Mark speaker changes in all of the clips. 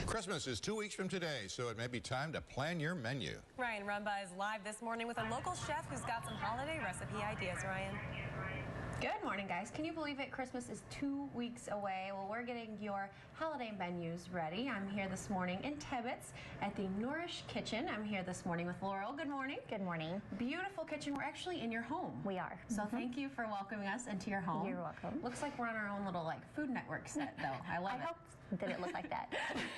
Speaker 1: Christmas is 2 weeks from today, so it may be time to plan your menu.
Speaker 2: Ryan Rumba is live this morning with a local chef who's got some holiday recipe ideas. Ryan.
Speaker 3: Good morning, guys. Can you believe it? Christmas is 2 weeks away. Well, we're getting your holiday menus ready. I'm here this morning in Tibbetts at the Nourish kitchen. I'm here this morning with Laurel. Good morning.
Speaker 4: Good morning.
Speaker 3: Beautiful kitchen. We're actually in your home.
Speaker 4: We are.
Speaker 3: So thank you for welcoming us into your home.
Speaker 4: You're welcome.
Speaker 3: Looks like we're on our own little Food Network set, though. I love it.
Speaker 4: I hope that it looked like that.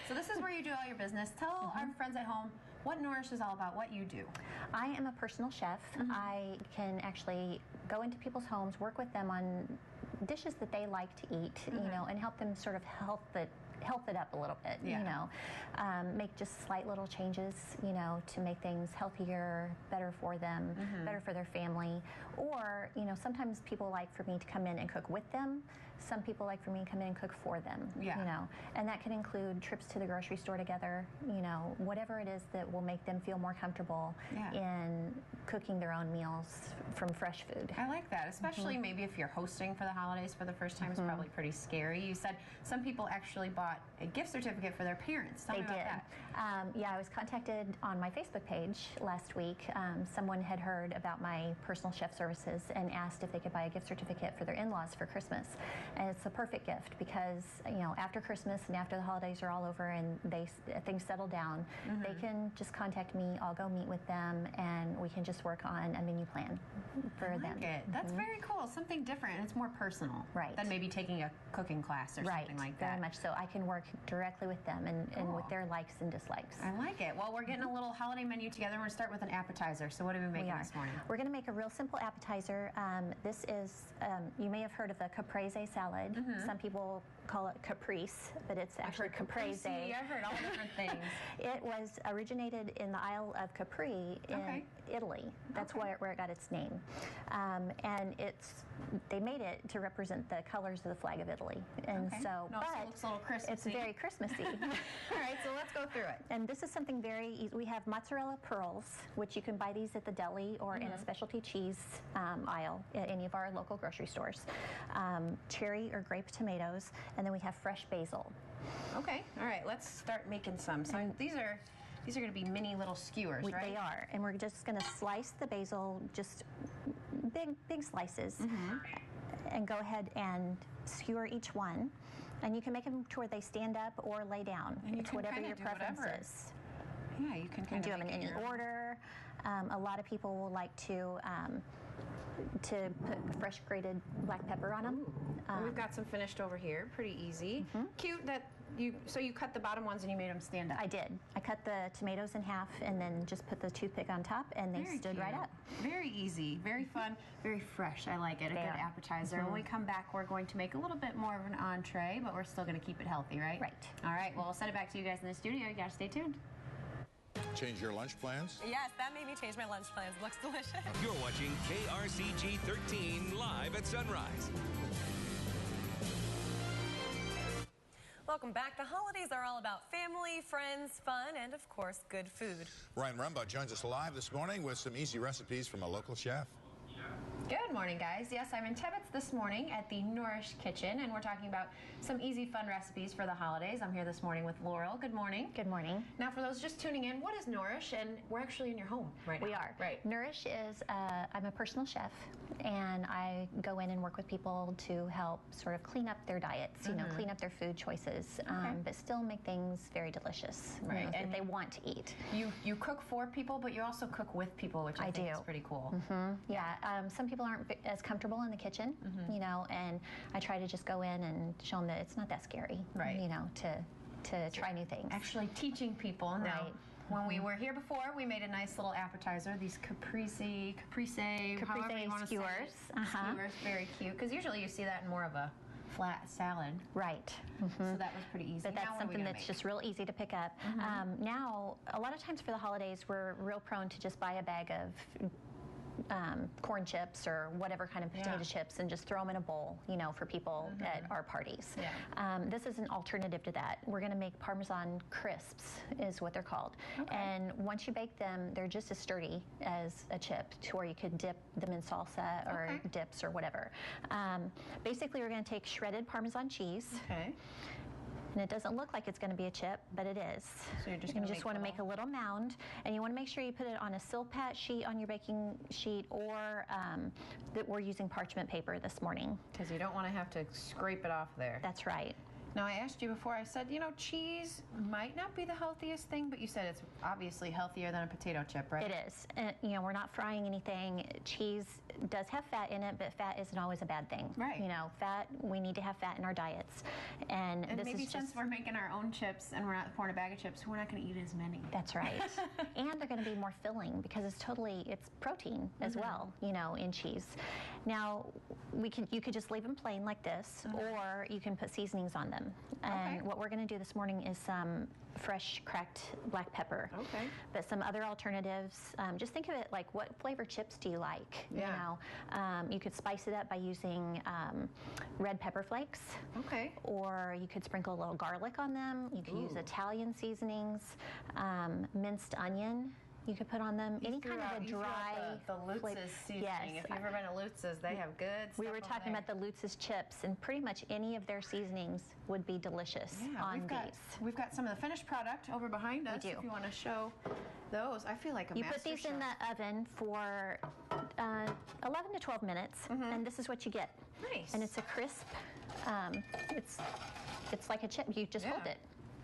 Speaker 3: So this is where you do all your business. Tell our friends at home what Nourish is all about, what you do.
Speaker 4: I am a personal chef. I can actually go into people's homes, work with them on dishes that they like to eat, you know, and help them sort of health it up a little bit, you know. Make just slight little changes, you know, to make things healthier, better for them, better for their family. Or, you know, sometimes people like for me to come in and cook with them. Some people like for me to come in and cook for them, you know. And that can include trips to the grocery store together, you know, whatever it is that will make them feel more comfortable in cooking their own meals from fresh food.
Speaker 3: I like that, especially maybe if you're hosting for the holidays for the first time. It's probably pretty scary. You said some people actually bought a gift certificate for their parents. Tell me about that.
Speaker 4: Yeah, I was contacted on my Facebook page last week. Someone had heard about my personal chef services and asked if they could buy a gift certificate for their in-laws for Christmas. And it's a perfect gift because, you know, after Christmas and after the holidays are all over and things settle down, they can just contact me. I'll go meet with them and we can just work on a menu plan for them.
Speaker 3: That's very cool. Something different. It's more personal than maybe taking a cooking class or something like that.
Speaker 4: Very much so. I can work directly with them and with their likes and dislikes.
Speaker 3: I like it. Well, we're getting a little holiday menu together. We're going to start with an appetizer. So what are we making this morning?
Speaker 4: We're going to make a real simple appetizer. This is, you may have heard of the Caprese Salad. Some people call it Caprese, but it's actually Caprese.
Speaker 3: I've heard all different things.
Speaker 4: It was originated in the Isle of Capri in Italy. That's where it got its name. And they made it to represent the colors of the flag of Italy. And so,
Speaker 3: but it looks a little Christmassy.
Speaker 4: It's very Christmassy.
Speaker 3: All right, so let's go through it.
Speaker 4: And this is something very easy. We have mozzarella pearls, which you can buy these at the deli or in a specialty cheese aisle at any of our local grocery stores. Cherry or grape tomatoes, and then we have fresh basil.
Speaker 3: Okay, all right, let's start making some. So these are going to be mini little skewers, right?
Speaker 4: They are, and we're just going to slice the basil, just big slices, and go ahead and skewer each one. And you can make them to where they stand up or lay down.
Speaker 3: And
Speaker 4: it's whatever your preference is.
Speaker 3: Yeah, you can kind of
Speaker 4: do them in any order. A lot of people will like to put fresh grated black pepper on them.
Speaker 3: We've got some finished over here. Pretty easy. Cute that you cut the bottom ones and you made them stand up.
Speaker 4: I did. I cut the tomatoes in half and then just put the toothpick on top and they stood right up.
Speaker 3: Very easy, very fun, very fresh. I like it. A good appetizer. When we come back, we're going to make a little bit more of an entree, but we're still going to keep it healthy, right?
Speaker 4: Right.
Speaker 3: All right. Well, we'll send it back to you guys in the studio. You got to stay tuned.
Speaker 1: Change your lunch plans?
Speaker 2: Yes, that made me change my lunch plans. Looks delicious.
Speaker 5: You're watching KRCG 13 live at sunrise.
Speaker 2: Welcome back. The holidays are all about family, friends, fun, and of course, good food.
Speaker 1: Ryan Rumba joins us live this morning with some easy recipes from a local chef.
Speaker 3: Good morning, guys. Yes, I'm in Tibbetts this morning at the Nourish kitchen, and we're talking about some easy, fun recipes for the holidays. I'm here this morning with Laurel. Good morning.
Speaker 4: Good morning.
Speaker 3: Now, for those just tuning in, what is Nourish? And we're actually in your home right now.
Speaker 4: We are.
Speaker 3: Right.
Speaker 4: Nourish is, I'm a personal chef, and I go in and work with people to help sort of clean up their diets, you know, clean up their food choices, but still make things very delicious, you know, that they want to eat.
Speaker 3: You cook for people, but you also cook with people, which I think is pretty cool.
Speaker 4: Yeah. Some people aren't as comfortable in the kitchen, you know, and I try to just go in and show them that it's not that scary, you know, to try new things.
Speaker 3: Actually teaching people. Now, when we were here before, we made a nice little appetizer, these Caprese, however you want to
Speaker 4: skewers.
Speaker 3: Say it. Skewers, very cute, because usually you see that in more of a flat salad.
Speaker 4: Right.
Speaker 3: So that was pretty easy.
Speaker 4: But that's something that's just real easy to pick up. Now, a lot of times for the holidays, we're real prone to just buy a bag of corn chips or whatever kind of potato chips and just throw them in a bowl, you know, for people at our parties. This is an alternative to that. We're going to make Parmesan Crisps is what they're called. And once you bake them, they're just as sturdy as a chip to where you could dip them in salsa or dips or whatever. Basically, we're going to take shredded Parmesan cheese. And it doesn't look like it's going to be a chip, but it is.
Speaker 3: So you're just
Speaker 4: you
Speaker 3: going to
Speaker 4: just want to make a little mound, and you want to make sure you put it on a Silpat sheet on your baking sheet, or that we're using parchment paper this morning.
Speaker 3: Because you don't want to have to scrape it off there.
Speaker 4: That's right.
Speaker 3: Now, I asked you before, I said, cheese might not be the healthiest thing, but you said it's obviously healthier than a potato chip, right?
Speaker 4: It is. And, we're not frying anything. Cheese does have fat in it, but fat isn't always a bad thing.
Speaker 3: Right.
Speaker 4: Fat, we need to have fat in our diets. And this
Speaker 3: maybe
Speaker 4: is
Speaker 3: since we're making our own chips and we're not pouring a bag of chips, we're not going to eat as many.
Speaker 4: That's right. And they're going to be more filling because it's protein as well, in cheese. Now, you could just leave them plain like this, or you can put seasonings on them. And what we're going to do this morning is some fresh cracked black pepper.
Speaker 3: Okay.
Speaker 4: But some other alternatives. Just think of it like, what flavor chips do you like?
Speaker 3: Yeah.
Speaker 4: You could spice it up by using red pepper flakes.
Speaker 3: Okay.
Speaker 4: Or you could sprinkle a little garlic on them. You could use Italian seasonings, minced onion. You could put on them any kind of a dry.
Speaker 3: The Lutz's seasoning.
Speaker 4: Yes.
Speaker 3: If you've ever been to Lutz's, they have good stuff.
Speaker 4: We were talking about the Lutz's chips, and pretty much any of their seasonings would be delicious on these.
Speaker 3: We've got some of the finished product over behind us.
Speaker 4: We do.
Speaker 3: If you want to show those, I feel like a
Speaker 4: You
Speaker 3: master
Speaker 4: put these
Speaker 3: chef.
Speaker 4: in the oven for 11 to 12 minutes, and this is what you get.
Speaker 3: Nice.
Speaker 4: And it's a crisp. It's like a chip. You just hold it.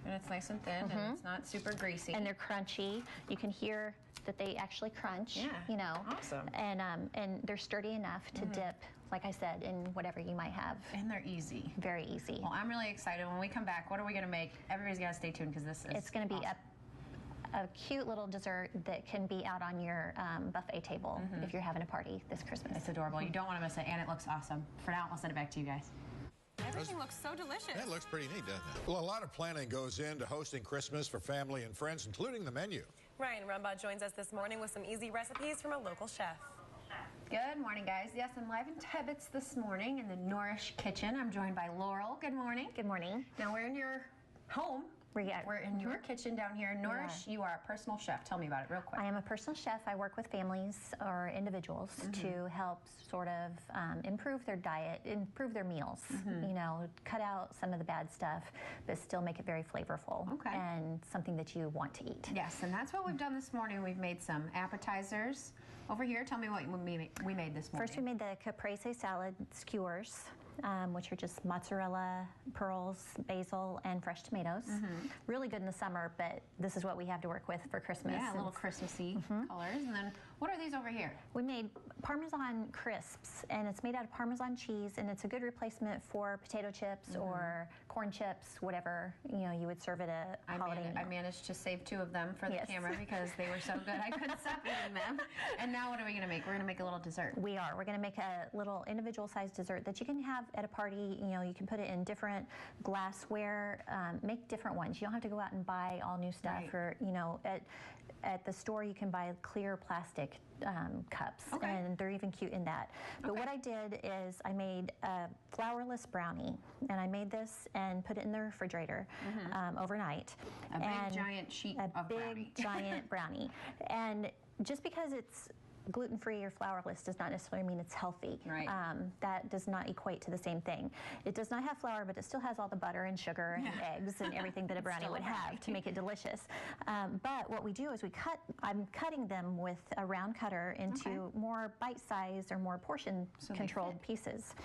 Speaker 3: And it's nice and thin, and it's not super greasy.
Speaker 4: And they're crunchy. You can hear that they actually crunch.
Speaker 3: Yeah. Awesome.
Speaker 4: And they're sturdy enough to dip, like I said, in whatever you might have.
Speaker 3: And they're easy.
Speaker 4: Very easy.
Speaker 3: Well, I'm really excited. When we come back, what are we going to make? Everybody's got to stay tuned because this is
Speaker 4: It's going to be
Speaker 3: awesome.
Speaker 4: a cute little dessert that can be out on your buffet table if you're having a party this Christmas.
Speaker 3: It's adorable. You don't want to miss it, and it looks awesome. For now, I'll send it back to you guys.
Speaker 2: Everything looks so delicious.
Speaker 1: That looks pretty neat, doesn't it? Well, a lot of planning goes into hosting Christmas for family and friends, including the menu.
Speaker 2: Ryan Rumbaugh joins us this morning with some easy recipes from a local chef.
Speaker 3: Good morning, guys. Yes, I'm live in Tibbetts this morning in the Nourish kitchen. I'm joined by Laurel. Good morning.
Speaker 4: Good morning.
Speaker 3: Now, we're in your home. We're in your kitchen down here. Nourish, you are a personal chef. Tell me about it real quick.
Speaker 4: I am a personal chef. I work with families or individuals to help sort of improve their diet, improve their meals, cut out some of the bad stuff, but still make it very flavorful and something that you want to eat.
Speaker 3: Yes, and that's what we've done this morning. We've made some appetizers. Over here, tell me what we made this morning.
Speaker 4: First, we made the Caprese Salad skewers, which are just mozzarella, pearls, basil, and fresh tomatoes. Really good in the summer, but this is what we have to work with for Christmas.
Speaker 3: Yeah, a little Christmassy colors. And then, what are these over here?
Speaker 4: We made Parmesan Crisps, and it's made out of Parmesan cheese, and it's a good replacement for potato chips or corn chips, whatever you would serve at a holiday meal.
Speaker 3: I managed to save 2 of them for the camera because they were so good I couldn't stop eating them. And now what are we going to make? We're going to make a little dessert.
Speaker 4: We are. We're going to make a little individual-sized dessert that you can have at a party. You can put it in different glassware. Make different ones. You don't have to go out and buy all new stuff. Or at the store you can buy clear plastic cups, and they're even cute in that. But what I did is I made a flourless brownie, and I made this and put it in the refrigerator overnight.
Speaker 3: A big giant sheet of brownie.
Speaker 4: A big giant brownie. And just because it's gluten-free or flourless does not necessarily mean it's healthy.
Speaker 3: Right.
Speaker 4: That does not equate to the same thing. It does not have flour, but it still has all the butter and sugar and eggs and everything that a brownie would have to make it delicious. But what we do is I'm cutting them with a round cutter into more bite-sized or more portion-controlled pieces.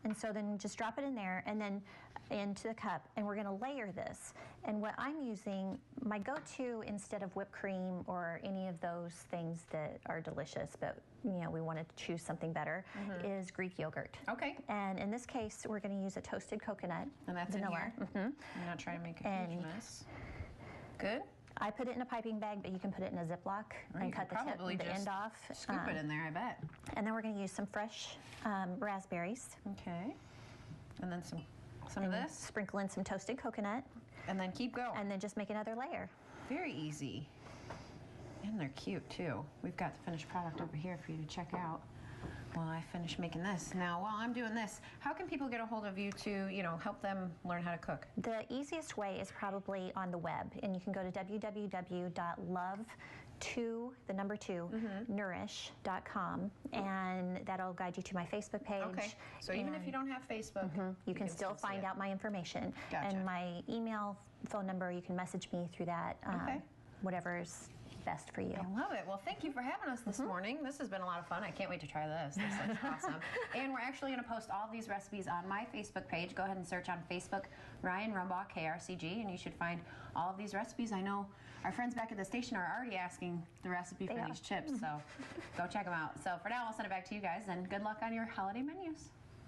Speaker 4: And so then just drop it in there and then into the cup, and we're going to layer this. And what I'm using, my go-to instead of whipped cream or any of those things that are delicious, but we wanted to choose something better, is Greek yogurt.
Speaker 3: Okay.
Speaker 4: And in this case, we're going to use a toasted coconut.
Speaker 3: And that's
Speaker 4: vanilla.
Speaker 3: in here? I'm not trying to make a huge mess. Good.
Speaker 4: I put it in a piping bag, but you can put it in a Ziploc and cut the end off.
Speaker 3: Scoop it in there, I bet.
Speaker 4: And then we're going to use some fresh raspberries.
Speaker 3: Okay. And then some of this.
Speaker 4: Sprinkle in some toasted coconut.
Speaker 3: And then keep going.
Speaker 4: And then just make another layer.
Speaker 3: Very easy. And they're cute, too. We've got the finished product over here for you to check out. while I finish making this. Now, while I'm doing this, how can people get a hold of you to, help them learn how to cook?
Speaker 4: The easiest way is probably on the web, and you can go to www.love2nourish.com, and that'll guide you to my Facebook page.
Speaker 3: Okay. So even if you don't have Facebook,
Speaker 4: you can still find out my information.
Speaker 3: Gotcha.
Speaker 4: And my email, phone number, you can message me through that. Whatever's best for you.
Speaker 3: I love it. Well, thank you for having us this morning. This has been a lot of fun. I can't wait to try this. This looks awesome. And we're actually going to post all of these recipes on my Facebook page. Go ahead and search on Facebook, Ryan Rumbaugh, KRCG, and you should find all of these recipes. I know our friends back at the station are already asking the recipe for these chips, so go check them out. So for now, I'll send it back to you guys, and good luck on your holiday menus.